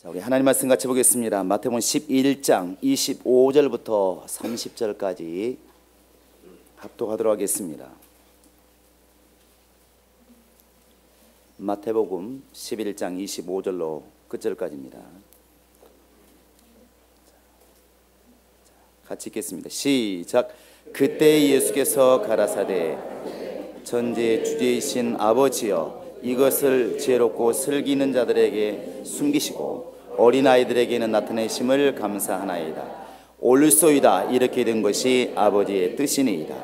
우리 하나님 말씀 같이 보겠습니다. 마태복음 11장 25절부터 30절까지 합독하도록 하겠습니다. 마태복음 11장 25절로 끝절까지입니다. 같이 읽겠습니다. 시작. 그때 예수께서 가라사대 천지의 주제이신 아버지여, 이것을 지혜롭고 슬기 있는 자들에게 숨기시고 어린아이들에게는 나타내심을 감사하나이다. 옳소이다. 이렇게 된 것이 아버지의 뜻이니이다.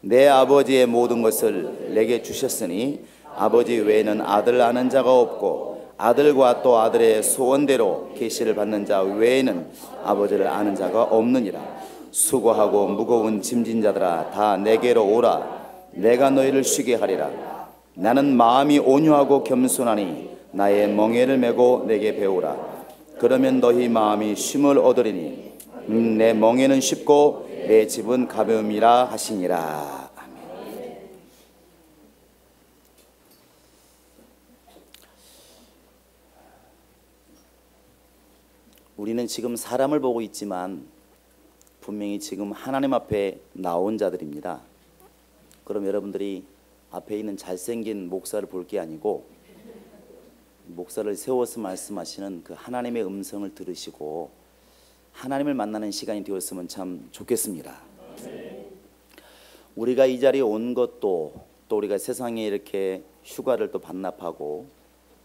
내 아버지의 모든 것을 내게 주셨으니 아버지 외에는 아들 아는 자가 없고 아들과 또 아들의 소원대로 계시를 받는 자 외에는 아버지를 아는 자가 없느니라. 수고하고 무거운 짐진 자들아, 다 내게로 오라. 내가 너희를 쉬게 하리라. 나는 마음이 온유하고 겸손하니 나의 멍에를 메고 내게 배우라. 그러면 너희 마음이 쉼을 얻으리니 내 멍에는 쉽고 내 짐은 가벼움이라 하시니라. 아멘. 우리는 지금 사람을 보고 있지만 분명히 지금 하나님 앞에 나온 자들입니다. 그럼 여러분들이 앞에 있는 잘생긴 목사를 볼 게 아니고 목사를 세워서 말씀하시는 그 하나님의 음성을 들으시고 하나님을 만나는 시간이 되었으면 참 좋겠습니다. 우리가 이 자리에 온 것도, 또 우리가 세상에 이렇게 휴가를 또 반납하고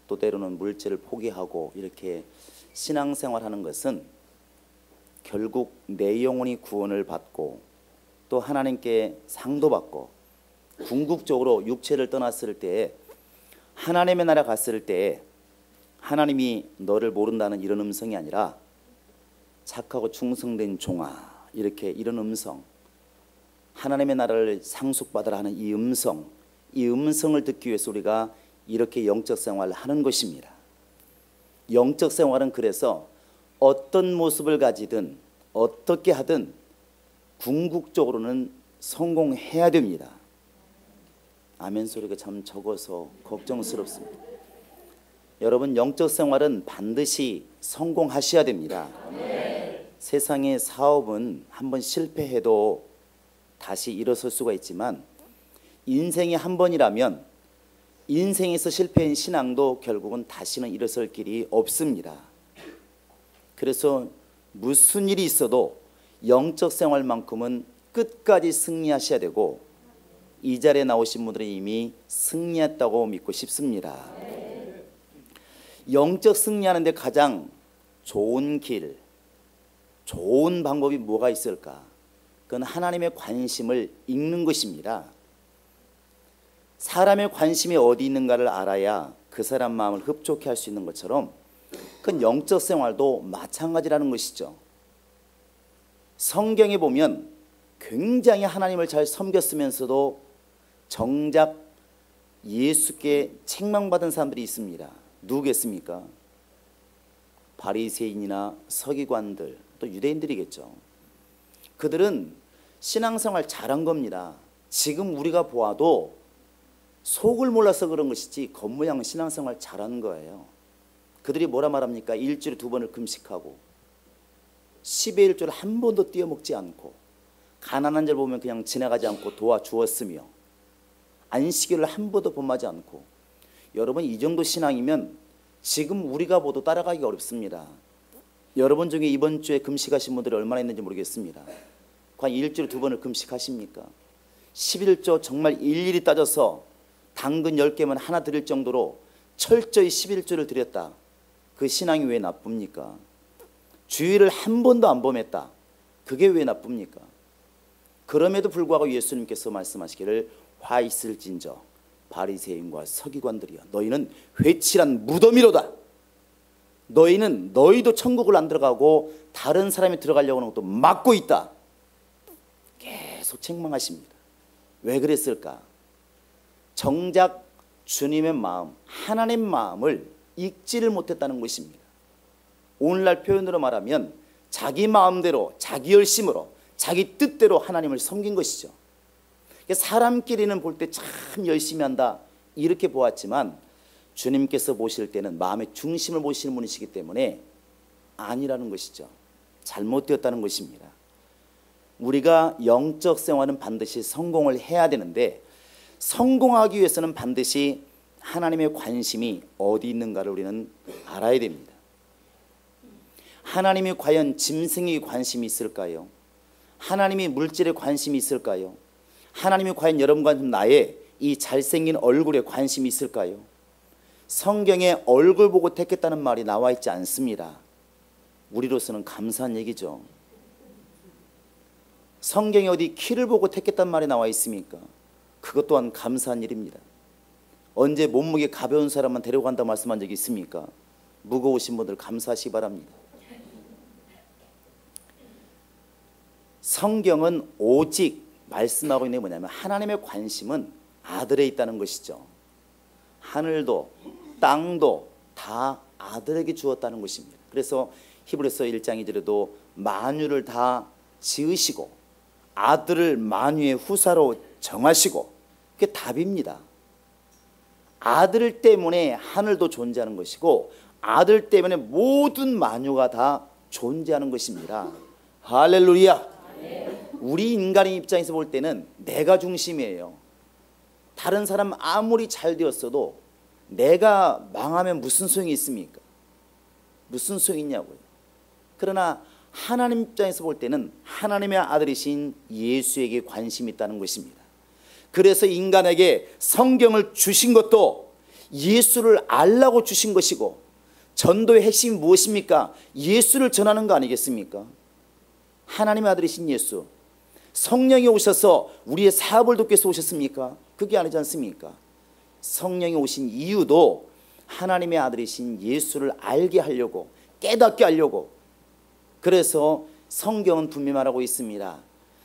또 때로는 물질을 포기하고 이렇게 신앙생활하는 것은 결국 내 영혼이 구원을 받고 또 하나님께 상도 받고 궁극적으로 육체를 떠났을 때에 하나님의 나라 갔을 때에 하나님이 너를 모른다는 이런 음성이 아니라 착하고 충성된 종아, 이렇게 이런 음성, 하나님의 나라를 상속받으라 하는 이 음성을 듣기 위해서 우리가 이렇게 영적 생활을 하는 것입니다. 영적 생활은 그래서 어떤 모습을 가지든 어떻게 하든 궁극적으로는 성공해야 됩니다. 아멘 소리가 참 적어서 걱정스럽습니다. 여러분, 영적 생활은 반드시 성공하셔야 됩니다. 세상의 사업은 한번 실패해도 다시 일어설 수가 있지만 인생이 한 번이라면 인생에서 실패한 신앙도 결국은 다시는 일어설 길이 없습니다. 그래서 무슨 일이 있어도 영적 생활만큼은 끝까지 승리하셔야 되고 이 자리에 나오신 분들은 이미 승리했다고 믿고 싶습니다. 영적 승리하는 데 가장 좋은 길, 좋은 방법이 뭐가 있을까? 그건 하나님의 관심을 읽는 것입니다. 사람의 관심이 어디 있는가를 알아야 그 사람 마음을 흡족해 할 수 있는 것처럼 그건 영적 생활도 마찬가지라는 것이죠. 성경에 보면 굉장히 하나님을 잘 섬겼으면서도 정작 예수께 책망받은 사람들이 있습니다. 누구겠습니까? 바리새인이나 서기관들, 또 유대인들이겠죠. 그들은 신앙생활 잘한 겁니다. 지금 우리가 보아도 속을 몰라서 그런 것이지 겉모양은 신앙생활 잘한 거예요. 그들이 뭐라 말합니까? 일주일에 2번을 금식하고 10의 1조를 한 번도 띄어먹지 않고 가난한 자를 보면 그냥 지나가지 않고 도와주었으며 안식일을 한 번도 범하지 않고. 여러분, 이 정도 신앙이면 지금 우리가 보도 따라가기가 어렵습니다. 여러분 중에 이번 주에 금식하신 분들이 얼마나 있는지 모르겠습니다. 과연 일주일에 2번을 금식하십니까? 11조 정말 일일이 따져서 당근 10개만 하나 드릴 정도로 철저히 11조를 드렸다. 그 신앙이 왜 나쁩니까? 주일을 한 번도 안 범했다. 그게 왜 나쁩니까? 그럼에도 불구하고 예수님께서 말씀하시기를 화 있을진저 바리새인과 서기관들이여, 너희는 회칠한 무더미로다. 너희도 천국을 안 들어가고 다른 사람이 들어가려고 하는 것도 막고 있다. 계속 책망하십니다. 왜 그랬을까? 정작 주님의 마음, 하나님 마음을 읽지를 못했다는 것입니다. 오늘날 표현으로 말하면 자기 마음대로, 자기 열심으로, 자기 뜻대로 하나님을 섬긴 것이죠. 사람끼리는 볼 때 참 열심히 한다 이렇게 보았지만 주님께서 보실 때는 마음의 중심을 보시는 분이시기 때문에 아니라는 것이죠. 잘못되었다는 것입니다. 우리가 영적 생활은 반드시 성공을 해야 되는데 성공하기 위해서는 반드시 하나님의 관심이 어디 있는가를 우리는 알아야 됩니다. 하나님이 과연 짐승에게 관심이 있을까요? 하나님이 물질에 관심이 있을까요? 하나님이 과연 여러분과 나의 이 잘생긴 얼굴에 관심이 있을까요? 성경에 얼굴 보고 택했다는 말이 나와 있지 않습니다. 우리로서는 감사한 얘기죠. 성경에 어디 키를 보고 택했단 말이 나와 있습니까? 그것 또한 감사한 일입니다. 언제 몸무게 가벼운 사람만 데려간다 말씀한 적이 있습니까? 무거우신 분들 감사하시기 바랍니다. 성경은 오직 말씀하고 있는 게 뭐냐면 하나님의 관심은 아들에 있다는 것이죠. 하늘도 땅도 다 아들에게 주었다는 것입니다. 그래서 히브리서 1장 2절에도 만유를 다 지으시고 아들을 만유의 후사로 정하시고, 그게 답입니다. 아들 때문에 하늘도 존재하는 것이고 아들 때문에 모든 만유가 다 존재하는 것입니다. 할렐루야. 우리 인간의 입장에서 볼 때는 내가 중심이에요. 다른 사람 아무리 잘 되었어도 내가 망하면 무슨 소용이 있습니까? 무슨 소용이 있냐고요. 그러나 하나님 입장에서 볼 때는 하나님의 아들이신 예수에게 관심이 있다는 것입니다. 그래서 인간에게 성경을 주신 것도 예수를 알라고 주신 것이고, 전도의 핵심이 무엇입니까? 예수를 전하는 거 아니겠습니까? 하나님의 아들이신 예수, 성령이 오셔서 우리의 사업을 돕기 위해서 오셨습니까? 그게 아니지 않습니까? 성령이 오신 이유도 하나님의 아들이신 예수를 알게 하려고, 깨닫게 하려고. 그래서 성경은 분명히 말하고 있습니다.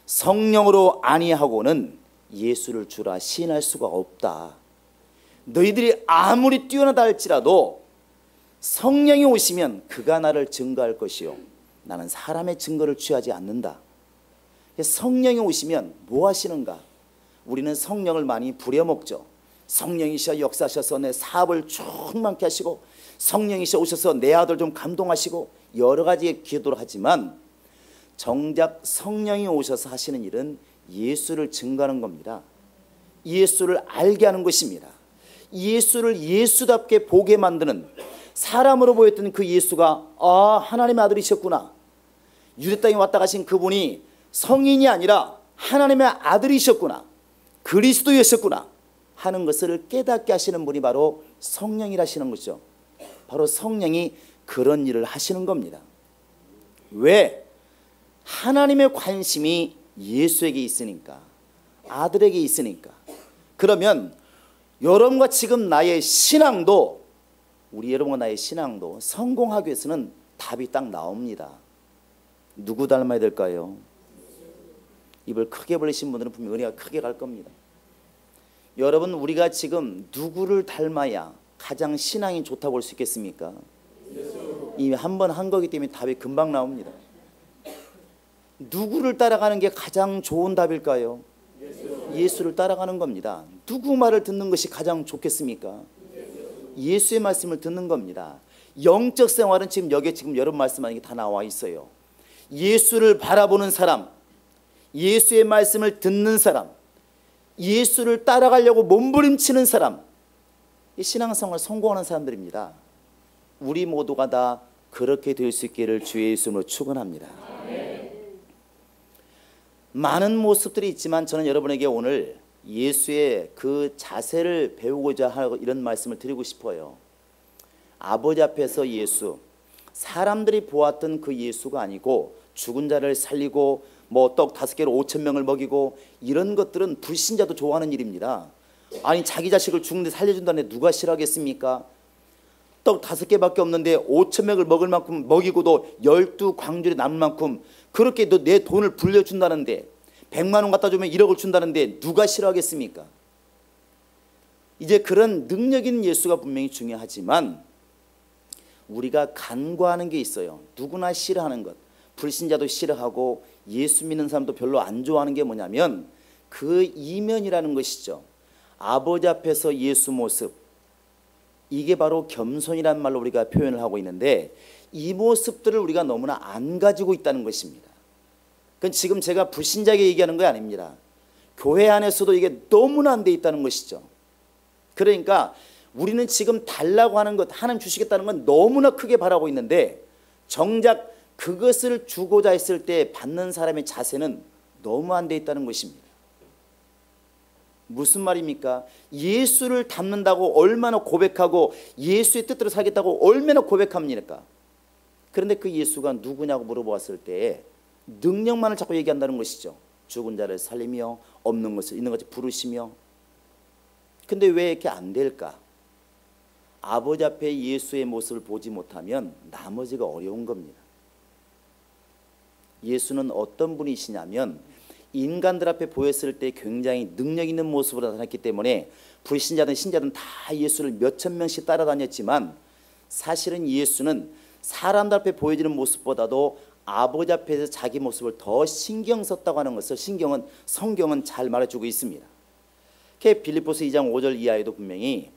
성령으로 아니하고는 예수를 주라 시인할 수가 없다. 너희들이 아무리 뛰어나다 할지라도 성령이 오시면 그가 나를 증거할 것이요 나는 사람의 증거를 취하지 않는다. 성령이 오시면 뭐 하시는가? 우리는 성령을 많이 부려먹죠. 성령이셔 역사하셔서 내 사업을 충만케 하시고, 성령이셔 오셔서 내 아들 좀 감동하시고, 여러 가지의 기도를 하지만 정작 성령이 오셔서 하시는 일은 예수를 증거하는 겁니다. 예수를 알게 하는 것입니다. 예수를 예수답게 보게 만드는, 사람으로 보였던 그 예수가 하나님의 아들이셨구나, 유대 땅에 왔다 가신 그분이 성인이 아니라 하나님의 아들이셨구나, 그리스도였었구나 하는 것을 깨닫게 하시는 분이 바로 성령이라시는 거죠. 바로 성령이 그런 일을 하시는 겁니다. 왜? 하나님의 관심이 예수에게 있으니까, 아들에게 있으니까. 그러면 여러분과 지금 나의 신앙도, 우리 여러분과 나의 신앙도 성공하기 위해서는 답이 딱 나옵니다. 누구 닮아야 될까요? 입을 크게 벌리신 분들은 분명 은혜가 크게 갈 겁니다. 여러분, 우리가 지금 누구를 닮아야 가장 신앙이 좋다고 볼 수 있겠습니까? 이미 한 번 한 거기 때문에 답이 금방 나옵니다. 누구를 따라가는 게 가장 좋은 답일까요? 예수를 따라가는 겁니다. 누구 말을 듣는 것이 가장 좋겠습니까? 예수의 말씀을 듣는 겁니다. 영적 생활은 지금 여기에 지금 여러분 말씀하는 게 다 나와 있어요. 예수를 바라보는 사람, 예수의 말씀을 듣는 사람, 예수를 따라가려고 몸부림치는 사람, 이 신앙생활 성공하는 사람들입니다. 우리 모두가 다 그렇게 될 수 있기를 주의 이름으로 축원합니다. 많은 모습들이 있지만 저는 여러분에게 오늘 예수의 그 자세를 배우고자 하고 이런 말씀을 드리고 싶어요. 아버지 앞에서 예수, 사람들이 보았던 그 예수가 아니고 죽은 자를 살리고 뭐 떡 5개로 5,000명을 먹이고 이런 것들은 불신자도 좋아하는 일입니다. 아니 자기 자식을 죽는데 살려준다는데 누가 싫어하겠습니까? 떡 5개밖에 없는데 5,000명을 먹을 만큼 먹이고도 12광주리 남을 만큼 그렇게 너 내 돈을 불려준다는데 100만 원 갖다 주면 1억을 준다는데 누가 싫어하겠습니까? 이제 그런 능력 있는 예수가 분명히 중요하지만 우리가 간과하는 게 있어요. 누구나 싫어하는 것, 불신자도 싫어하고 예수 믿는 사람도 별로 안 좋아하는 게 뭐냐면 그 이면이라는 것이죠. 아버지 앞에서 예수 모습, 이게 바로 겸손이란 말로 우리가 표현을 하고 있는데 이 모습들을 우리가 너무나 안 가지고 있다는 것입니다. 그건 지금 제가 불신자에게 얘기하는 거 아닙니다. 교회 안에서도 이게 너무나 안 돼 있다는 것이죠. 그러니까 우리는 지금 달라고 하는 것, 하나님 주시겠다는 건 너무나 크게 바라고 있는데 정작 그것을 주고자 했을 때 받는 사람의 자세는 너무 안 돼 있다는 것입니다. 무슨 말입니까? 예수를 닮는다고 얼마나 고백하고 예수의 뜻대로 살겠다고 얼마나 고백합니까? 그런데 그 예수가 누구냐고 물어보았을 때 능력만을 자꾸 얘기한다는 것이죠. 죽은 자를 살리며 없는 것을 있는 것을 부르시며. 근데 왜 이렇게 안 될까? 아버지 앞에 예수의 모습을 보지 못하면 나머지가 어려운 겁니다. 예수는 어떤 분이시냐면 인간들 앞에 보였을 때 굉장히 능력 있는 모습으로 나타났기 때문에 불신자든 신자든 다 예수를 몇천 명씩 따라다녔지만 사실은 예수는 사람들 앞에 보여지는 모습보다도 아버지 앞에서 자기 모습을 더 신경 썼다고 하는 것을 성경은 잘 말해주고 있습니다. 빌립보서 2장 5절 이하에도 분명히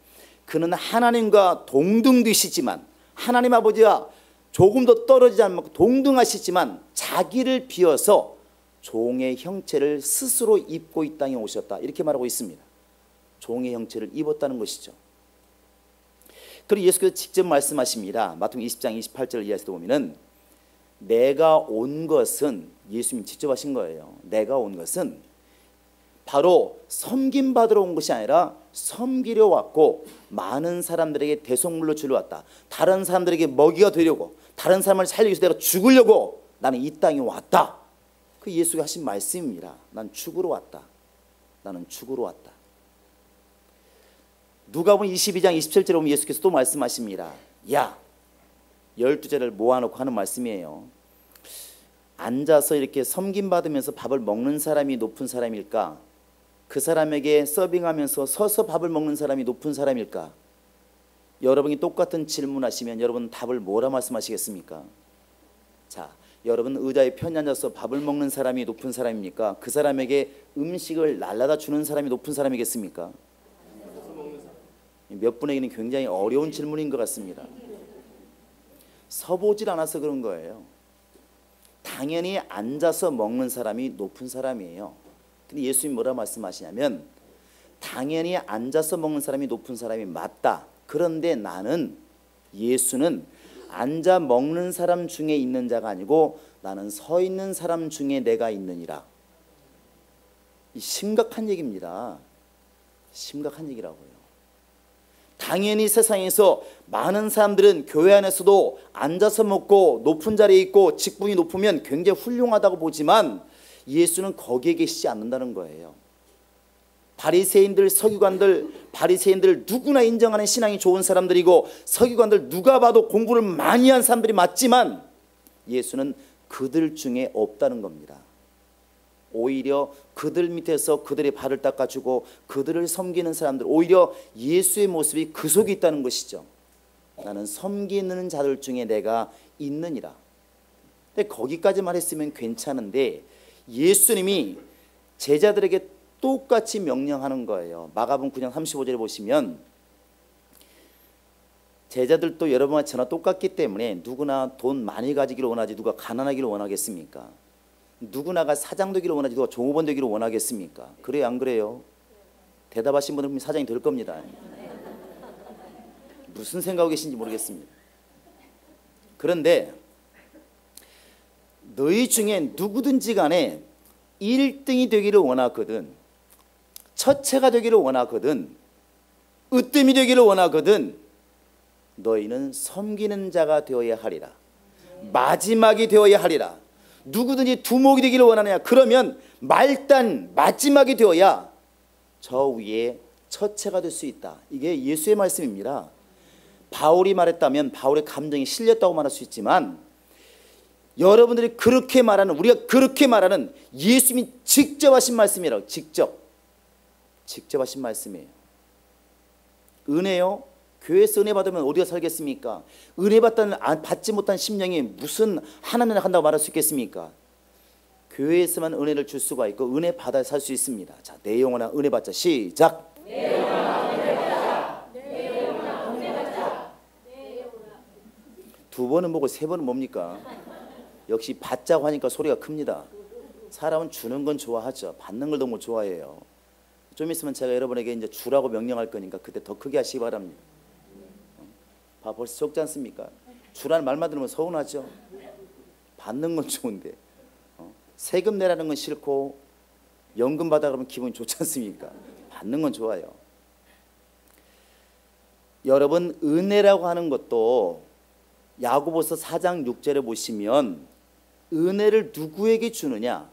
그는 하나님과 동등되시지만 하나님 아버지와 조금 더 떨어지지 않고 동등하시지만 자기를 비워서 종의 형체를 스스로 입고 이 땅에 오셨다 이렇게 말하고 있습니다. 종의 형체를 입었다는 것이죠. 그리고 예수께서 직접 말씀하십니다. 마태복음 20장 28절 이하에서도 보면은 내가 온 것은 예수님이 직접 하신 거예요. 내가 온 것은 바로 섬김받으러 온 것이 아니라 섬기려 왔고 많은 사람들에게 대속물로 주려 왔다. 다른 사람들에게 먹이가 되려고 다른 사람을 살리기 위해서 내가 죽으려고 나는 이 땅에 왔다. 그 예수가 하신 말씀입니다. 난 죽으러 왔다. 나는 죽으러 왔다. 누가복음 22장 27절에 보면 예수께서 또 말씀하십니다. 야 12제를 모아놓고 하는 말씀이에요. 앉아서 이렇게 섬김받으면서 밥을 먹는 사람이 높은 사람일까? 그 사람에게 서빙하면서 서서 밥을 먹는 사람이 높은 사람일까? 여러분이 똑같은 질문하시면 여러분 답을 뭐라 말씀하시겠습니까? 자, 여러분 의자에 편히 앉아서 밥을 먹는 사람이 높은 사람입니까? 그 사람에게 음식을 날라다 주는 사람이 높은 사람이겠습니까? 몇 분에게는 굉장히 어려운 질문인 것 같습니다. 서보질 않아서 그런 거예요. 당연히 앉아서 먹는 사람이 높은 사람이에요. 근데 예수님이 뭐라 말씀하시냐면 당연히 앉아서 먹는 사람이 높은 사람이 맞다. 그런데 나는 예수는 앉아 먹는 사람 중에 있는 자가 아니고 나는 서 있는 사람 중에 내가 있느니라. 이 심각한 얘기입니다. 심각한 얘기라고요. 당연히 세상에서 많은 사람들은 교회 안에서도 앉아서 먹고 높은 자리에 있고 직분이 높으면 굉장히 훌륭하다고 보지만 예수는 거기에 계시지 않는다는 거예요. 바리새인들, 서기관들, 바리새인들 누구나 인정하는 신앙이 좋은 사람들이고 서기관들 누가 봐도 공부를 많이 한 사람들이 맞지만 예수는 그들 중에 없다는 겁니다. 오히려 그들 밑에서 그들의 발을 닦아주고 그들을 섬기는 사람들, 오히려 예수의 모습이 그 속에 있다는 것이죠. 나는 섬기는 자들 중에 내가 있느니라. 근데 거기까지만 했으면 괜찮은데 예수님이 제자들에게 똑같이 명령하는 거예요. 마가복음 9장 35절에 보시면 제자들도 여러분과 저나 똑같기 때문에 누구나 돈 많이 가지기를 원하지 누가 가난하기를 원하겠습니까? 누구나가 사장 되기를 원하지 누가 종업원 되기를 원하겠습니까? 그래요 안 그래요? 대답하신 분은 사장이 될 겁니다. 무슨 생각하고 계신지 모르겠습니다. 그런데 너희 중에 누구든지 간에 1등이 되기를 원하거든, 첫째가 되기를 원하거든, 으뜸이 되기를 원하거든 너희는 섬기는 자가 되어야 하리라. 마지막이 되어야 하리라. 누구든지 두목이 되기를 원하느냐? 그러면 말단 마지막이 되어야 저 위에 첫째가 될 수 있다. 이게 예수의 말씀입니다. 바울이 말했다면 바울의 감정이 실렸다고 말할 수 있지만 여러분들이 그렇게 말하는, 우리가 그렇게 말하는 예수님이 직접 하신 말씀이라고. 직접 하신 말씀이에요. 은혜요? 교회에서 은혜 받으면 어디가 살겠습니까? 은혜 받지 못한 심령이 무슨 하나님을 한다고 말할 수 있겠습니까? 교회에서만 은혜를 줄 수가 있고 은혜 받아 살 수 있습니다. 자, 내 영혼아 은혜 받자. 시작. 내 영혼아 은혜 받자. 내 영혼아 은혜 받자. 두 번은 뭐고 세 번은 뭡니까? 역시 받자고 하니까 소리가 큽니다. 사람은 주는 건 좋아하죠. 받는 걸 너무 좋아해요. 좀 있으면 제가 여러분에게 이제 주라고 명령할 거니까 그때 더 크게 하시기 바랍니다. 봐, 벌써 적지 않습니까? 주라는 말만 들으면 서운하죠. 받는 건 좋은데 세금 내라는 건 싫고 연금 받아 그러면 기분이 좋지 않습니까? 받는 건 좋아요. 여러분, 은혜라고 하는 것도 야고보서 4장 6절에 보시면 은혜를 누구에게 주느냐?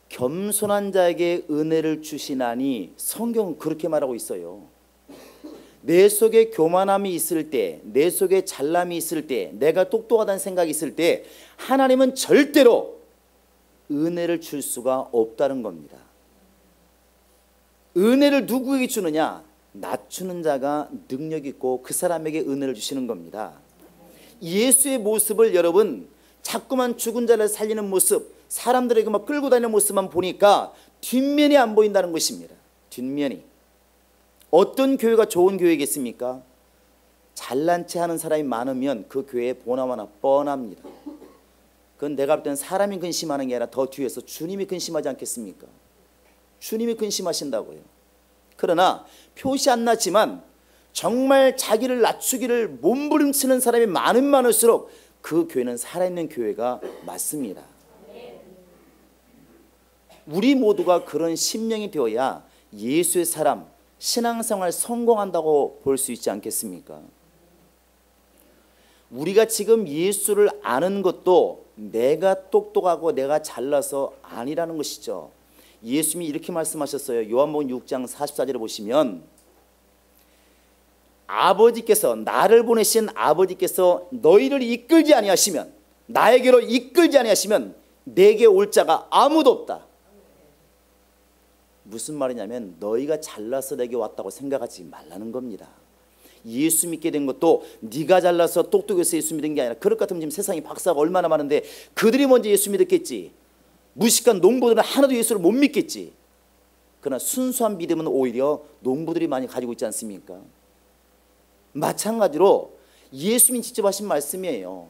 겸손한 자에게 은혜를 주시나니, 성경은 그렇게 말하고 있어요. 내 속에 교만함이 있을 때, 내 속에 잘남이 있을 때, 내가 똑똑하다는 생각이 있을 때 하나님은 절대로 은혜를 줄 수가 없다는 겁니다. 은혜를 누구에게 주느냐? 낮추는 자가 능력 있고 그 사람에게 은혜를 주시는 겁니다. 예수의 모습을 여러분 자꾸만 죽은 자를 살리는 모습, 사람들에게 막 끌고 다니는 모습만 보니까 뒷면이 안 보인다는 것입니다. 뒷면이. 어떤 교회가 좋은 교회겠습니까? 잘난 체 하는 사람이 많으면 그 교회의 보나마나 뻔합니다. 그건 내가 볼 때는 사람이 근심하는 게 아니라 더 뒤에서 주님이 근심하지 않겠습니까? 주님이 근심하신다고요. 그러나 표시 안 나지만 정말 자기를 낮추기를 몸부림치는 사람이 많으면 많을수록 그 교회는 살아있는 교회가 맞습니다. 우리 모두가 그런 심령이 되어야 예수의 사람, 신앙생활 성공한다고 볼 수 있지 않겠습니까? 우리가 지금 예수를 아는 것도 내가 똑똑하고 내가 잘나서 아니라는 것이죠. 예수님이 이렇게 말씀하셨어요. 요한복음 6장 44절에 보시면 아버지께서, 나를 보내신 아버지께서 너희를 이끌지 아니하시면, 나에게로 이끌지 아니하시면 내게 올 자가 아무도 없다. 무슨 말이냐면 너희가 잘나서 내게 왔다고 생각하지 말라는 겁니다. 예수 믿게 된 것도 네가 잘나서 똑똑해서 예수 믿은 게 아니라, 그럴 것 같으면 지금 세상에 박사가 얼마나 많은데 그들이 먼저 예수 믿었겠지. 무식한 농부들은 하나도 예수를 못 믿겠지. 그러나 순수한 믿음은 오히려 농부들이 많이 가지고 있지 않습니까? 마찬가지로 예수님이 직접 하신 말씀이에요.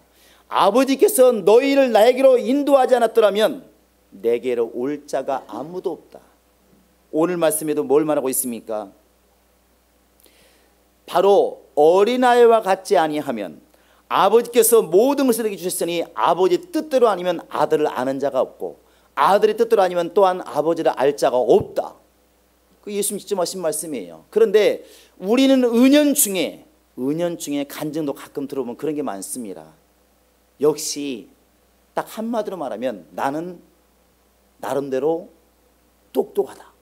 아버지께서 너희를 나에게로 인도하지 않았더라면 내게로 올 자가 아무도 없다. 오늘 말씀에도 뭘 말하고 있습니까? 바로 어린아이와 같지 아니하면 아버지께서 모든 것을 내게 주셨으니 아버지 뜻대로 아니면 아들을 아는 자가 없고 아들의 뜻대로 아니면 또한 아버지를 알 자가 없다. 그 예수님 직접 하신 말씀이에요. 그런데 우리는 은연중에 간증도 가끔 들어보면 그런 게 많습니다. 역시 딱 한마디로 말하면 나는 나름대로 똑똑하다.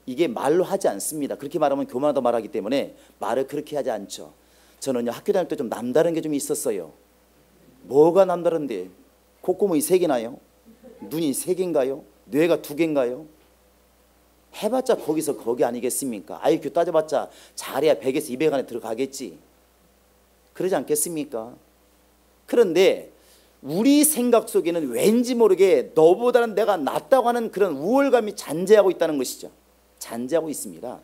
이게 말로 하지 않습니다. 그렇게 말하면 교만하다 말하기 때문에 말을 그렇게 하지 않죠. 저는요, 학교 다닐 때 좀 남다른 게 좀 있었어요. 뭐가 남다른데? 콧구멍이 3개나요? 눈이 3개인가요? 뇌가 2개인가요? 해봤자 거기서 거기 아니겠습니까? IQ 따져봤자 잘해야 100에서 200 안에 들어가겠지. 그러지 않겠습니까? 그런데 우리 생각 속에는 왠지 모르게 너보다는 내가 낫다고 하는 그런 우월감이 잔재하고 있다는 것이죠. 잔재하고 있습니다.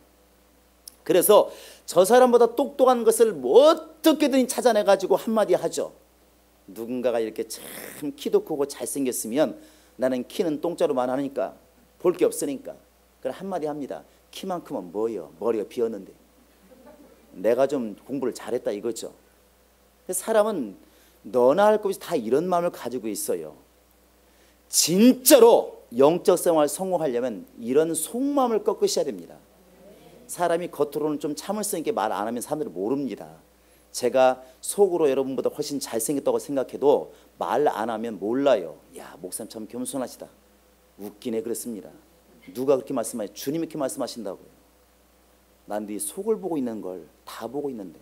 그래서 저 사람보다 똑똑한 것을 뭐 어떻게든 찾아내가지고 한마디 하죠. 누군가가 이렇게 참 키도 크고 잘생겼으면 나는 키는 똥자루만 하니까 볼 게 없으니까 그럼 한마디 합니다. 키만큼은 뭐예요? 머리가 비었는데. 내가 좀 공부를 잘했다 이거죠. 사람은 너나 할 것 없이 다 이런 마음을 가지고 있어요. 진짜로 영적 생활 성공하려면 이런 속마음을 꺾으셔야 됩니다. 사람이 겉으로는 좀 참을성 있게 말 안 하면 사람들이 모릅니다. 제가 속으로 여러분보다 훨씬 잘생겼다고 생각해도 말 안 하면 몰라요. 야, 목사님 참 겸손하시다. 웃기네 그랬습니다. 누가 그렇게 말씀하세요? 주님이 그렇게 말씀하신다고요. 난 네 속을 보고 있는 걸 다 보고 있는데.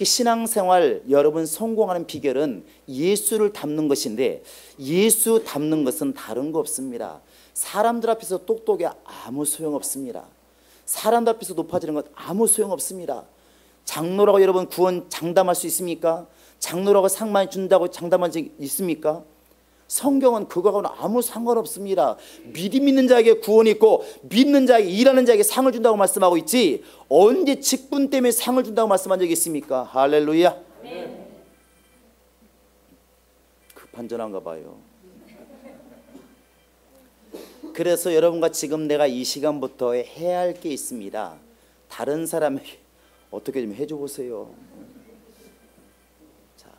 신앙생활 여러분 성공하는 비결은 예수를 닮는 것인데, 예수 닮는 것은 다른 거 없습니다. 사람들 앞에서 똑똑해 아무 소용없습니다. 사람들 앞에서 높아지는 것 아무 소용없습니다. 장로라고 여러분 구원 장담할 수 있습니까? 장로라고 상 많이 준다고 장담한 적 있습니까? 성경은 그거하고는 아무 상관없습니다. 믿음 있는 자에게 구원이 있고 믿는 자에게, 일하는 자에게 상을 준다고 말씀하고 있지, 언제 직분 때문에 상을 준다고 말씀한 적이 있습니까? 할렐루야. 네. 반전한가 봐요. 그래서 여러분과 지금 내가 이 시간부터 해야 할 게 있습니다. 다른 사람에게 어떻게 좀 해줘 보세요. 자,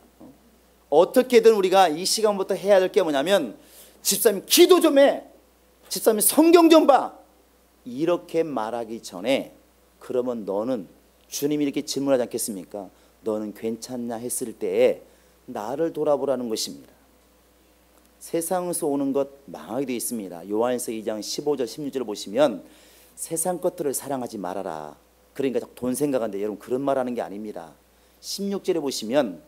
어떻게든 우리가 이 시간부터 해야 될 게 뭐냐면, 집사님 기도 좀 해, 집사님 성경 좀 봐, 이렇게 말하기 전에, 그러면 너는, 주님이 이렇게 질문하지 않겠습니까? 너는 괜찮냐 했을 때에 나를 돌아보라는 것입니다. 세상에서 오는 것 망하게 되어 있습니다. 요한일서 2장 15절 16절을 보시면 세상 것들을 사랑하지 말아라. 그러니까 돈 생각하는데 여러분 그런 말하는 게 아닙니다. 16절에 보시면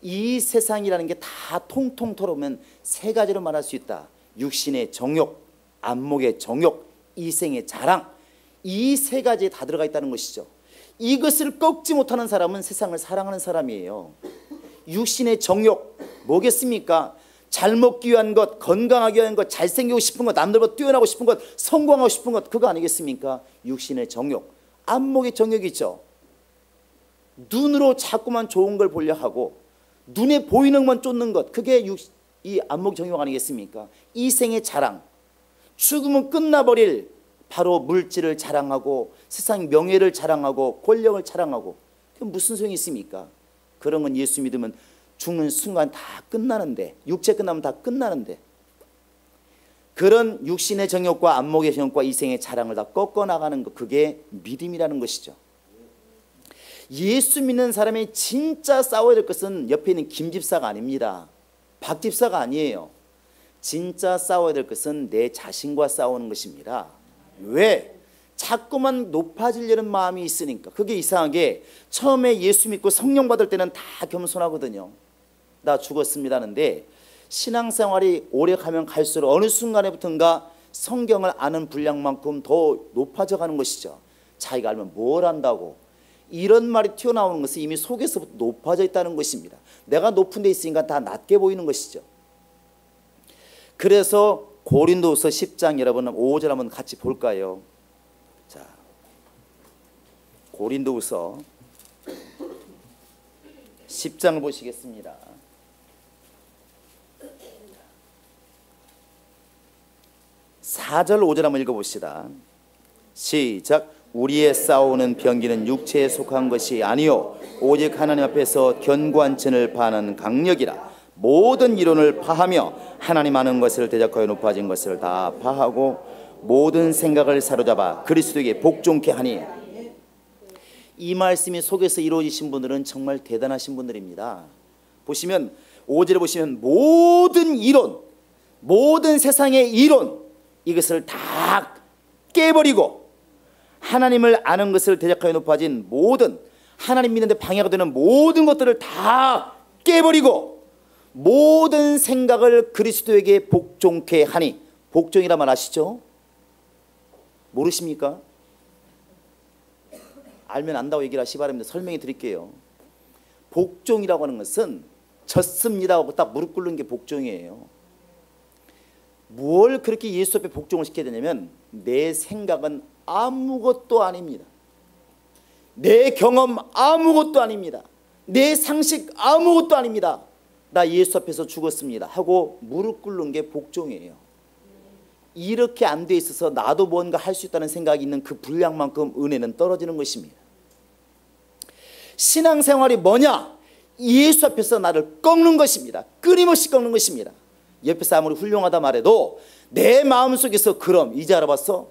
이 세상이라는 게 다 통통 털어오면 세 가지로 말할 수 있다. 육신의 정욕, 안목의 정욕, 이생의 자랑, 이 세 가지에 다 들어가 있다는 것이죠. 이것을 꺾지 못하는 사람은 세상을 사랑하는 사람이에요. 육신의 정욕 뭐겠습니까? 잘 먹기 위한 것, 건강하기 위한 것, 잘생기고 싶은 것, 남들보다 뛰어나고 싶은 것, 성공하고 싶은 것, 그거 아니겠습니까? 육신의 정욕. 안목의 정욕이 있죠. 눈으로 자꾸만 좋은 걸 보려 하고 눈에 보이는 것만 쫓는 것, 그게 이 안목 정욕 아니겠습니까? 이생의 자랑. 죽으면 끝나버릴 바로 물질을 자랑하고 세상 명예를 자랑하고 권력을 자랑하고, 그게 무슨 소용이 있습니까? 그런 건 예수 믿으면 죽는 순간 다 끝나는데, 육체 끝나면 다 끝나는데, 그런 육신의 정욕과 안목의 정욕과 이생의 자랑을 다 꺾어나가는 것, 그게 믿음이라는 것이죠. 예수 믿는 사람이 진짜 싸워야 될 것은 옆에 있는 김 집사가 아닙니다. 박 집사가 아니에요. 진짜 싸워야 될 것은 내 자신과 싸우는 것입니다. 왜? 자꾸만 높아지려는 마음이 있으니까. 그게 이상하게 처음에 예수 믿고 성령 받을 때는 다 겸손하거든요. 나 죽었습니다 하는데 신앙생활이 오래 가면 갈수록 어느 순간에부터인가 성경을 아는 분량만큼 더 높아져 가는 것이죠. 자기가 알면 뭘 안다고, 이런 말이 튀어나오는 것은 이미 속에서부터 높아져 있다는 것입니다. 내가 높은 데 있으니까 다 낮게 보이는 것이죠. 그래서 고린도후서 10장 여러분 5절 한번 같이 볼까요? 자, 고린도후서 10장을 보시겠습니다. 4절 5절 한번 읽어봅시다. 시작. 우리의 싸우는 병기는 육체에 속한 것이 아니요 오직 하나님 앞에서 견고한 천을 파는 강력이라. 모든 이론을 파하며 하나님 아는 것을 대적하여 높아진 것을 다 파하고 모든 생각을 사로잡아 그리스도에게 복종케 하니. 이 말씀이 속에서 이루어지신 분들은 정말 대단하신 분들입니다. 보시면 5절에 보시면 모든 이론, 모든 세상의 이론, 이것을 다 깨버리고 하나님을 아는 것을 대적하여 높아진 모든, 하나님 믿는 데 방해가 되는 모든 것들을 다 깨버리고 모든 생각을 그리스도에게 복종케 하니. 복종이라 말 아시죠? 모르십니까? 알면 안다고 얘기를 하시 바랍니다. 설명해 드릴게요. 복종이라고 하는 것은 졌습니다 하고 딱 무릎 꿇는 게 복종이에요. 뭘 그렇게 예수 앞에 복종을 시켜야 되냐면, 내 생각은 아무것도 아닙니다. 내 경험 아무것도 아닙니다. 내 상식 아무것도 아닙니다. 나 예수 앞에서 죽었습니다 하고 무릎 꿇는 게 복종이에요. 이렇게 안 돼 있어서 나도 뭔가 할 수 있다는 생각이 있는 그 분량만큼 은혜는 떨어지는 것입니다. 신앙생활이 뭐냐? 예수 앞에서 나를 꺾는 것입니다. 끊임없이 꺾는 것입니다. 옆에서 아무리 훌륭하다 말해도 내 마음속에서, 그럼 이제 알아봤어?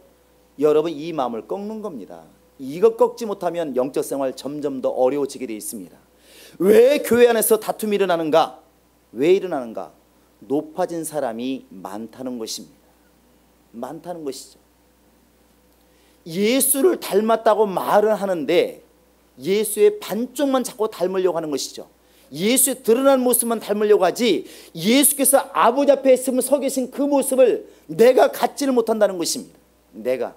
여러분 이 마음을 꺾는 겁니다. 이거 꺾지 못하면 영적 생활 점점 더 어려워지게 되어 있습니다. 왜 교회 안에서 다툼이 일어나는가? 왜 일어나는가? 높아진 사람이 많다는 것입니다. 많다는 것이죠. 예수를 닮았다고 말을 하는데 예수의 반쪽만 자꾸 닮으려고 하는 것이죠. 예수의 드러난 모습만 닮으려고 하지, 예수께서 아버지 앞에 있으면 서 계신 그 모습을 내가 갖지를 못한다는 것입니다. 내가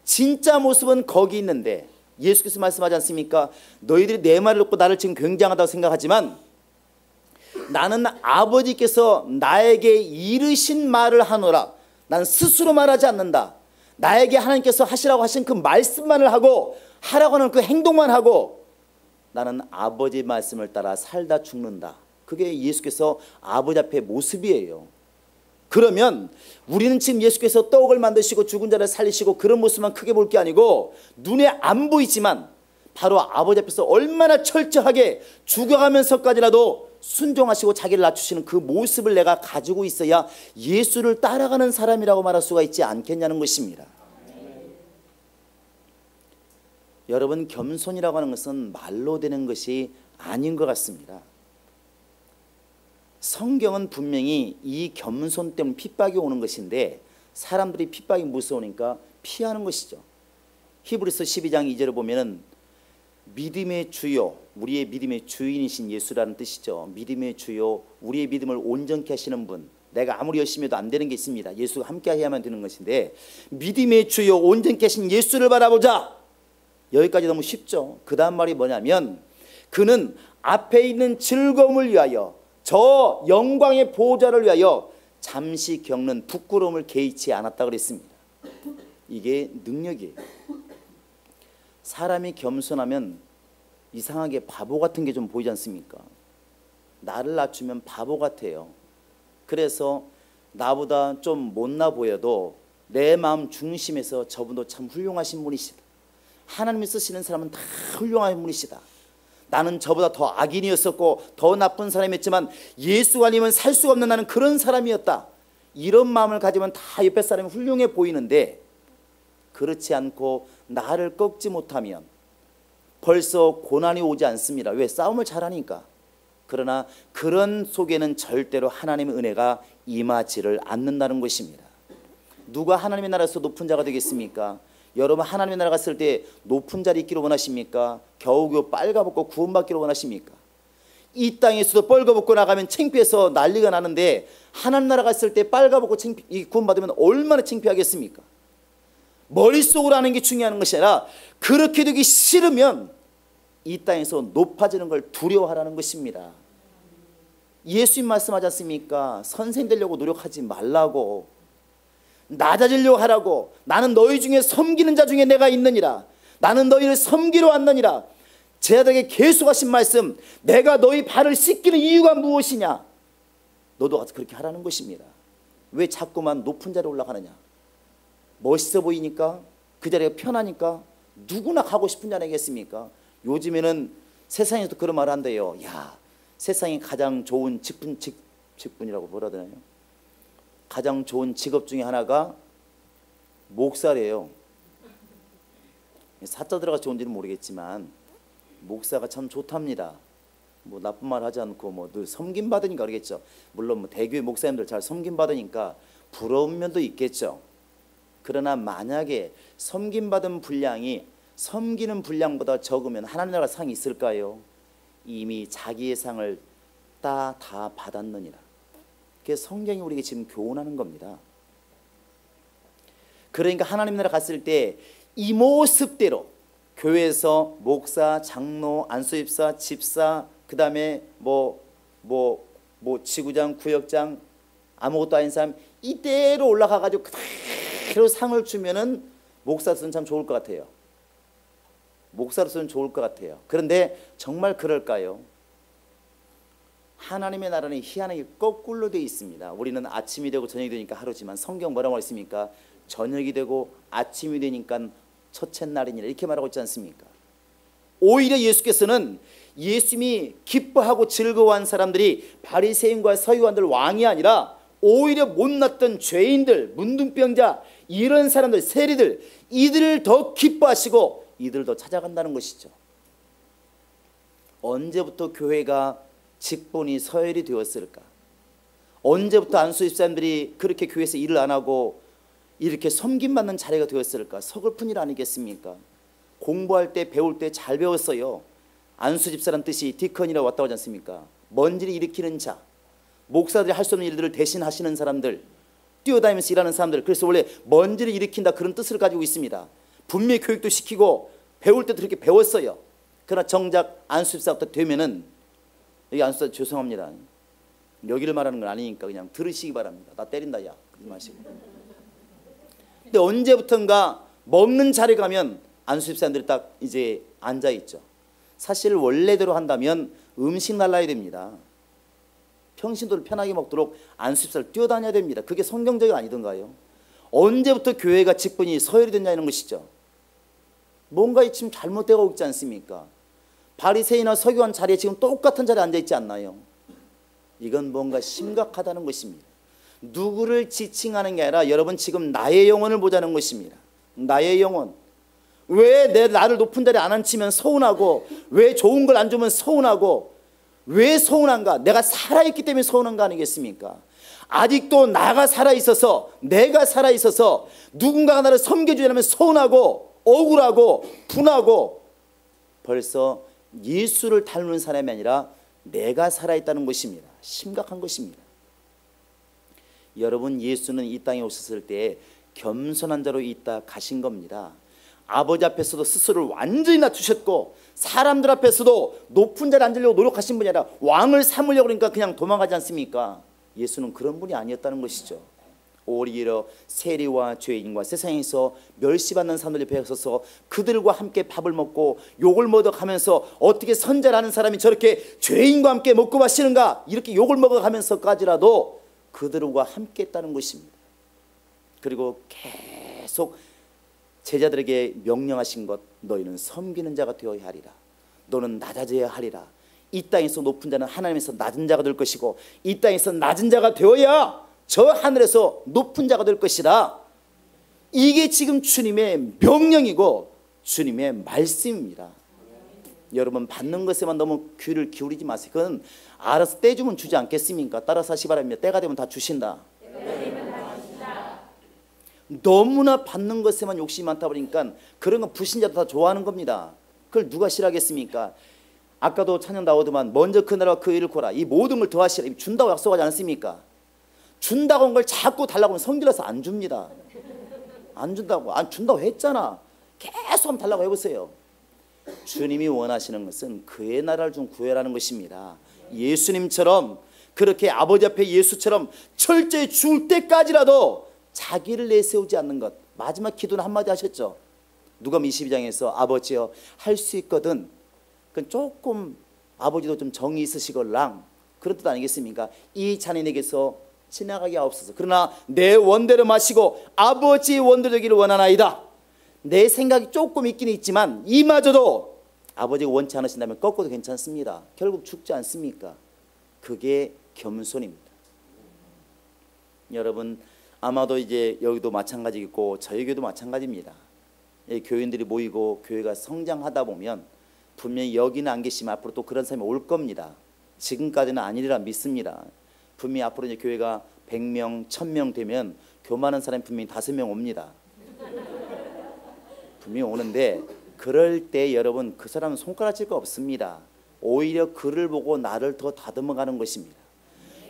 진짜 모습은 거기 있는데, 예수께서 말씀하지 않습니까? 너희들이 내 말을 듣고 나를 지금 굉장하다고 생각하지만 나는 아버지께서 나에게 이르신 말을 하노라. 난 스스로 말하지 않는다. 나에게 하나님께서 하시라고 하신 그 말씀만을 하고, 하라고 하는 그 행동만 하고, 나는 아버지 말씀을 따라 살다 죽는다. 그게 예수께서 아버지 앞에 모습이에요. 그러면 우리는 지금 예수께서 떡을 만드시고 죽은 자를 살리시고 그런 모습만 크게 볼 게 아니고 눈에 안 보이지만 바로 아버지 앞에서 얼마나 철저하게 죽어가면서까지라도 순종하시고 자기를 낮추시는 그 모습을 내가 가지고 있어야 예수를 따라가는 사람이라고 말할 수가 있지 않겠냐는 것입니다. 여러분, 겸손이라고 하는 것은 말로 되는 것이 아닌 것 같습니다. 성경은 분명히 이 겸손 때문에 핍박이 오는 것인데 사람들이 핍박이 무서우니까 피하는 것이죠. 히브리서 12장 2절을 보면은 믿음의 주요, 우리의 믿음의 주인이신 예수라는 뜻이죠. 믿음의 주요, 우리의 믿음을 온전케 하시는 분. 내가 아무리 열심히 해도 안 되는 게 있습니다. 예수가 함께 해야만 되는 것인데 믿음의 주요 온전케 하신 예수를 바라보자. 여기까지 너무 쉽죠. 그 다음 말이 뭐냐면 그는 앞에 있는 즐거움을 위하여 저 영광의 보좌를 위하여 잠시 겪는 부끄러움을 개의치 않았다 그랬습니다. 이게 능력이에요. 사람이 겸손하면 이상하게 바보 같은 게 좀 보이지 않습니까? 나를 낮추면 바보 같아요. 그래서 나보다 좀 못나 보여도 내 마음 중심에서 저분도 참 훌륭하신 분이시다. 하나님이 쓰시는 사람은 다 훌륭한 분이시다. 나는 저보다 더 악인이었었고 더 나쁜 사람이었지만 예수가 아니면 살 수가 없는 나는 그런 사람이었다. 이런 마음을 가지면 다 옆에 사람이 훌륭해 보이는데 그렇지 않고 나를 꺾지 못하면 벌써 고난이 오지 않습니다. 왜? 싸움을 잘하니까. 그러나 그런 속에는 절대로 하나님의 은혜가 임하지를 않는다는 것입니다. 누가 하나님의 나라에서 높은 자가 되겠습니까? 여러분, 하나님의 나라 갔을 때 높은 자리 있기를 원하십니까? 겨우겨우 빨가벗고 구원받기를 원하십니까? 이 땅에서도 뻘거벗고 나가면 창피해서 난리가 나는데 하나님 나라 갔을 때 빨가벗고 구원받으면 얼마나 창피하겠습니까? 머릿속으로 하는 게 중요한 것이 아니라 그렇게 되기 싫으면 이 땅에서 높아지는 걸 두려워하라는 것입니다. 예수님 말씀하지 않습니까? 선생 되려고 노력하지 말라고, 낮아지려고 하라고. 나는 너희 중에 섬기는 자 중에 내가 있느니라. 나는 너희를 섬기러 왔느니라. 제 아들에게 계속하신 말씀, 내가 너희 발을 씻기는 이유가 무엇이냐? 너도 가서 그렇게 하라는 것입니다. 왜 자꾸만 높은 자리에 올라가느냐? 멋있어 보이니까, 그 자리가 편하니까. 누구나 가고 싶은 자리 아니겠습니까? 요즘에는 세상에서도 그런 말을 한대요. 야, 세상에 가장 좋은 직분이라고 뭐라 하나요? 가장 좋은 직업 중에 하나가 목사래요. 사자 들어가 좋은지는 모르겠지만 목사가 참 좋답니다. 뭐 나쁜 말 하지 않고 뭐 늘 섬김 받으니까 그러겠죠. 물론 뭐 대교회 목사님들 잘 섬김 받으니까 부러운 면도 있겠죠. 그러나 만약에 섬김 받은 분량이 섬기는 분량보다 적으면 하나님 나라 상이 있을까요? 이미 자기의 상을 다 받았느니라. 그래서 성경이 우리에게 지금 교훈하는 겁니다. 그러니까 하나님 나라 갔을 때 이 모습대로 교회에서 목사, 장로, 안수집사, 집사, 그 다음에 뭐 지구장, 구역장, 아무것도 아닌 사람 이대로 올라가가지고 그대로 상을 주면은 목사로서는 참 좋을 것 같아요. 목사로서는 좋을 것 같아요. 그런데 정말 그럴까요? 하나님의 나라는 희한하게 거꾸로 되어 있습니다. 우리는 아침이 되고 저녁이 되니까 하루지만 성경 뭐라고 했습니까? 저녁이 되고 아침이 되니까 첫째 날이니라 이렇게 말하고 있지 않습니까? 오히려 예수께서는 예수님이 기뻐하고 즐거워한 사람들이 바리새인과 서기관들 왕이 아니라 오히려 못났던 죄인들, 문둥병자 이런 사람들, 세리들 이들을 더 기뻐하시고 이들을 더 찾아간다는 것이죠. 언제부터 교회가 직분이 서열이 되었을까? 언제부터 안수집사님들이 그렇게 교회에서 일을 안 하고 이렇게 섬김받는 자리가 되었을까? 서글픈 일 아니겠습니까? 공부할 때 배울 때 잘 배웠어요. 안수집사란 뜻이 디컨이라고 왔다고 하지 않습니까? 먼지를 일으키는 자, 목사들이 할 수 없는 일들을 대신 하시는 사람들, 뛰어다니면서 일하는 사람들. 그래서 원래 먼지를 일으킨다 그런 뜻을 가지고 있습니다. 분명히 교육도 시키고 배울 때도 그렇게 배웠어요. 그러나 정작 안수집사부터 되면은, 여기 안수집사 죄송합니다, 여기를 말하는 건 아니니까 그냥 들으시기 바랍니다. 나 때린다 야 그러지 마시고. 근데 언제부턴가 먹는 자리에 가면 안수집사님들이 딱 이제 앉아있죠. 사실 원래대로 한다면 음식 날라야 됩니다. 평신도를 편하게 먹도록 안수집사를 뛰어다녀야 됩니다. 그게 성경적이 아니던가요? 언제부터 교회가 직분이 서열이 됐냐는 것이죠. 뭔가 지금 잘못되고 있지 않습니까? 바리새인이나 서기관 자리에 지금 똑같은 자리에 앉아있지 않나요? 이건 뭔가 심각하다는 것입니다. 누구를 지칭하는 게 아니라 여러분 지금 나의 영혼을 보자는 것입니다. 나의 영혼. 왜 나를 높은 자리에 안 앉히면 서운하고, 왜 좋은 걸 안 주면 서운하고, 왜 서운한가? 내가 살아있기 때문에 서운한 거 아니겠습니까? 아직도 나가 살아있어서, 내가 살아있어서 누군가가 나를 섬겨주려면 서운하고 억울하고 분하고, 벌써 예수를 닮은 사람이 아니라 내가 살아있다는 것입니다. 심각한 것입니다. 여러분, 예수는 이 땅에 오셨을 때 겸손한 자로 있다 가신 겁니다. 아버지 앞에서도 스스로를 완전히 낮추셨고, 사람들 앞에서도 높은 자리에 앉으려고 노력하신 분이 아니라 왕을 삼으려고 그러니까 그냥 도망가지 않습니까? 예수는 그런 분이 아니었다는 것이죠. 오히려 세리와 죄인과 세상에서 멸시받는 사람들 옆에 서서 그들과 함께 밥을 먹고 욕을 먹어가면서, 어떻게 선자라는 사람이 저렇게 죄인과 함께 먹고 마시는가, 이렇게 욕을 먹어가면서까지라도 그들과 함께 했다는 것입니다. 그리고 계속 제자들에게 명령하신 것, 너희는 섬기는 자가 되어야 하리라. 너는 낮아져야 하리라. 이 땅에서 높은 자는 하나님에서 낮은 자가 될 것이고, 이 땅에서 낮은 자가 되어야 저 하늘에서 높은 자가 될 것이다. 이게 지금 주님의 명령이고 주님의 말씀입니다. 여러분, 받는 것에만 너무 귀를 기울이지 마세요. 그건 알아서 때 주면 주지 않겠습니까? 따라서 하시 바랍니다. 때가 되면 다 주신다. 너무나 받는 것에만 욕심이 많다 보니까 그런 건 불신자도 다 좋아하는 겁니다. 그걸 누가 싫어하겠습니까? 아까도 찬양 나오더만 먼저 그 나라와 그 일을 구하라. 이 모든 걸 더하시라. 준다고 약속하지 않습니까? 준다고 한 걸 자꾸 달라고 하면 성질나서 안 줍니다. 안 준다고. 안 준다고 했잖아. 계속 한번 달라고 해보세요. 주님이 원하시는 것은 그의 나라를 좀 구해라는 것입니다. 예수님처럼, 그렇게 아버지 앞에 예수처럼 철저히 죽을 때까지라도 자기를 내세우지 않는 것. 마지막 기도는 한마디 하셨죠. 누가복음 22장에서 아버지여 할 수 있거든. 그건 조금 아버지도 좀 정이 있으시걸랑, 그런 뜻 아니겠습니까? 이 잔인에게서 지나가게 하옵소서. 그러나 내 원대로 마시고 아버지의 원대로 되기를 원하나이다. 내 생각이 조금 있긴 있지만 이마저도 아버지가 원치 않으신다면 꺾어도 괜찮습니다. 결국 죽지 않습니까? 그게 겸손입니다. 여러분, 아마도 이제 여기도 마찬가지겠고 저희 교회도 마찬가지입니다. 교인들이 모이고 교회가 성장하다 보면 분명히 여기는 안 계시면 앞으로 또 그런 사람이 올 겁니다. 지금까지는 아니리라 믿습니다. 분명히 앞으로 이제 교회가 100명, 1000명 되면 교만한 사람이 분명히 5명 옵니다. 분명히 오는데, 그럴 때 여러분, 그 사람은 손가락질 거 없습니다. 오히려 그를 보고 나를 더 다듬어가는 것입니다.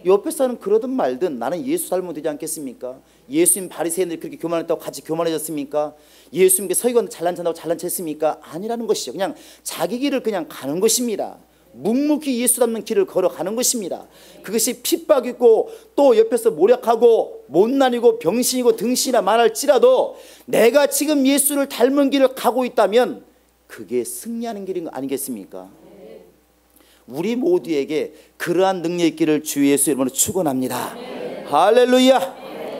옆에 사람은 그러든 말든 나는 예수 닮으면 되지 않겠습니까? 예수님 바리새인들이 그렇게 교만했다고 같이 교만해졌습니까? 예수님께 서기관 잘난 척한다고 잘난 척 했습니까? 아니라는 것이죠. 그냥 자기 길을 그냥 가는 것입니다. 묵묵히 예수 닮는 길을 걸어가는 것입니다. 그것이 핍박이고 또 옆에서 모략하고 못난이고 병신이고 등신이라 말할지라도 내가 지금 예수를 닮은 길을 가고 있다면 그게 승리하는 길인 거 아니겠습니까? 우리 모두에게 그러한 능력 있기를 주 예수 이름으로 축원합니다. 할렐루야,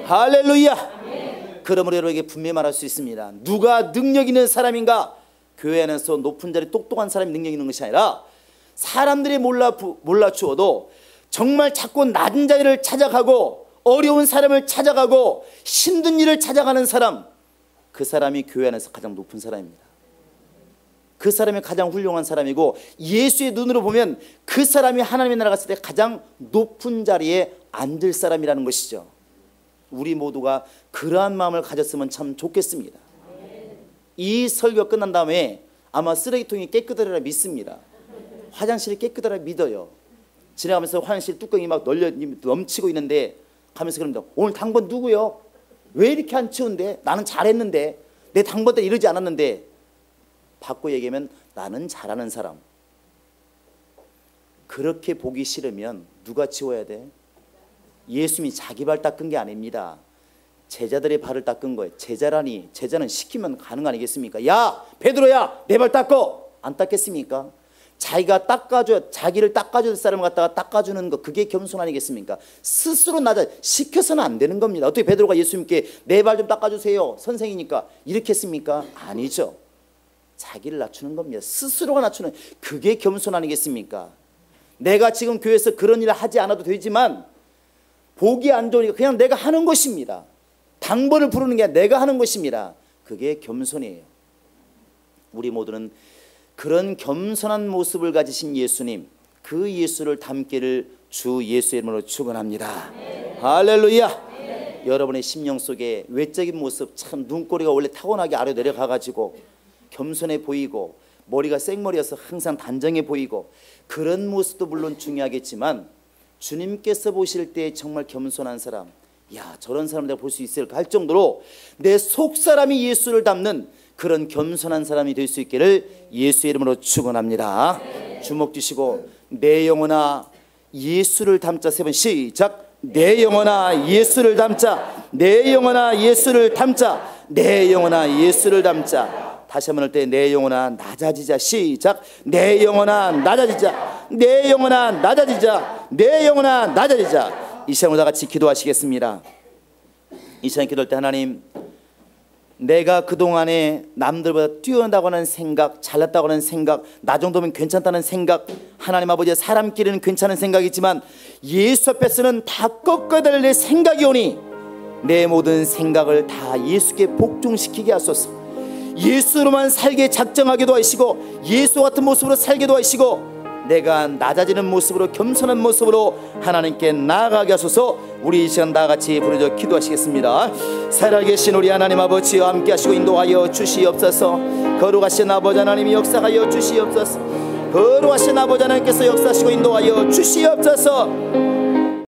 할렐루야. 그러므로 여러분에게 분명히 말할 수 있습니다. 누가 능력 있는 사람인가? 교회 안에서 높은 자리 똑똑한 사람이 능력 있는 것이 아니라 사람들이 몰라주어도 정말 자꾸 낮은 자리를 찾아가고 어려운 사람을 찾아가고 힘든 일을 찾아가는 사람, 그 사람이 교회 안에서 가장 높은 사람입니다. 그 사람이 가장 훌륭한 사람이고, 예수의 눈으로 보면 그 사람이 하나님의 나라 갔을 때 가장 높은 자리에 앉을 사람이라는 것이죠. 우리 모두가 그러한 마음을 가졌으면 참 좋겠습니다. 이 설교가 끝난 다음에 아마 쓰레기통이 깨끗하리라 믿습니다. 화장실이 깨끗하리라 믿어요. 지나가면서 화장실 뚜껑이 막 넘치고 있는데 가면서 그럽니다. 오늘 당번 누구요? 왜 이렇게 안 치운데? 나는 잘했는데, 내 당번 때 이러지 않았는데. 바꿔 얘기하면 나는 잘하는 사람. 그렇게 보기 싫으면 누가 치워야 돼? 예수님이 자기 발 닦은 게 아닙니다. 제자들의 발을 닦은 거예요. 제자라니, 제자는 시키면 가는 거 아니겠습니까? 야 베드로야 내 발 닦어. 안 닦겠습니까? 자기가 닦아줘, 자기를 닦아줄 사람을 갖다가 닦아주는 거, 그게 겸손 아니겠습니까? 스스로 시켜서는 안 되는 겁니다. 어떻게 베드로가 예수님께 내 발 좀 닦아주세요, 선생이니까 이렇게 했습니까? 아니죠. 자기를 낮추는 겁니다. 스스로가 낮추는, 그게 겸손 아니겠습니까? 내가 지금 교회에서 그런 일을 하지 않아도 되지만 보기 안 좋으니까 그냥 내가 하는 것입니다. 당번을 부르는 게 아니라 내가 하는 것입니다. 그게 겸손이에요. 우리 모두는 그런 겸손한 모습을 가지신 예수님, 그 예수를 닮기를 주 예수의 이름으로 축원합니다. 할렐루야. 여러분의 심령 속에 외적인 모습, 참 눈꼬리가 원래 타고나게 아래로 내려가가지고 겸손해 보이고 머리가 생머리여서 항상 단정해 보이고 그런 모습도 물론 중요하겠지만 주님께서 보실 때 정말 겸손한 사람, 야, 저런 사람 내가 볼 수 있을까 할 정도로 내 속사람이 예수를 닮는 그런 겸손한 사람이 될 수 있기를 예수의 이름으로 축원합니다. 주목 주시고 내 영혼아 예수를 닮자. 세 번 시작. 내 영혼아 예수를 닮자. 내 영혼아 예수를 닮자. 내 영혼아 예수를 닮자. 다시 한번 할 때 내 영혼아 낮아지자. 시작. 내 영혼아 낮아지자. 내 영혼아 낮아지자. 내 영혼아 낮아지자. 이 시간으로 다 같이 기도하시겠습니다. 이 시간 기도할 때 하나님, 내가 그동안에 남들보다 뛰어나다고 하는 생각, 잘났다고 하는 생각, 나 정도면 괜찮다는 생각, 하나님 아버지 사람끼리는 괜찮은 생각이지만 예수 앞에서는 다 꺾어야 될 내 생각이 오니 내 모든 생각을 다 예수께 복종시키게 하소서. 예수로만 살게 작정하게도 하시고 예수 같은 모습으로 살게도 하시고 내가 낮아지는 모습으로 겸손한 모습으로 하나님께 나아가게 하소서. 우리 이 시간 다 같이 부르짖어 기도하시겠습니다. 살아계신 우리 하나님 아버지와 함께 하시고 인도하여 주시옵소서. 거룩하신 아버지 하나님이 역사하여 주시옵소서. 거룩하신 아버지 하나님께서 역사하시고 인도하여 주시옵소서.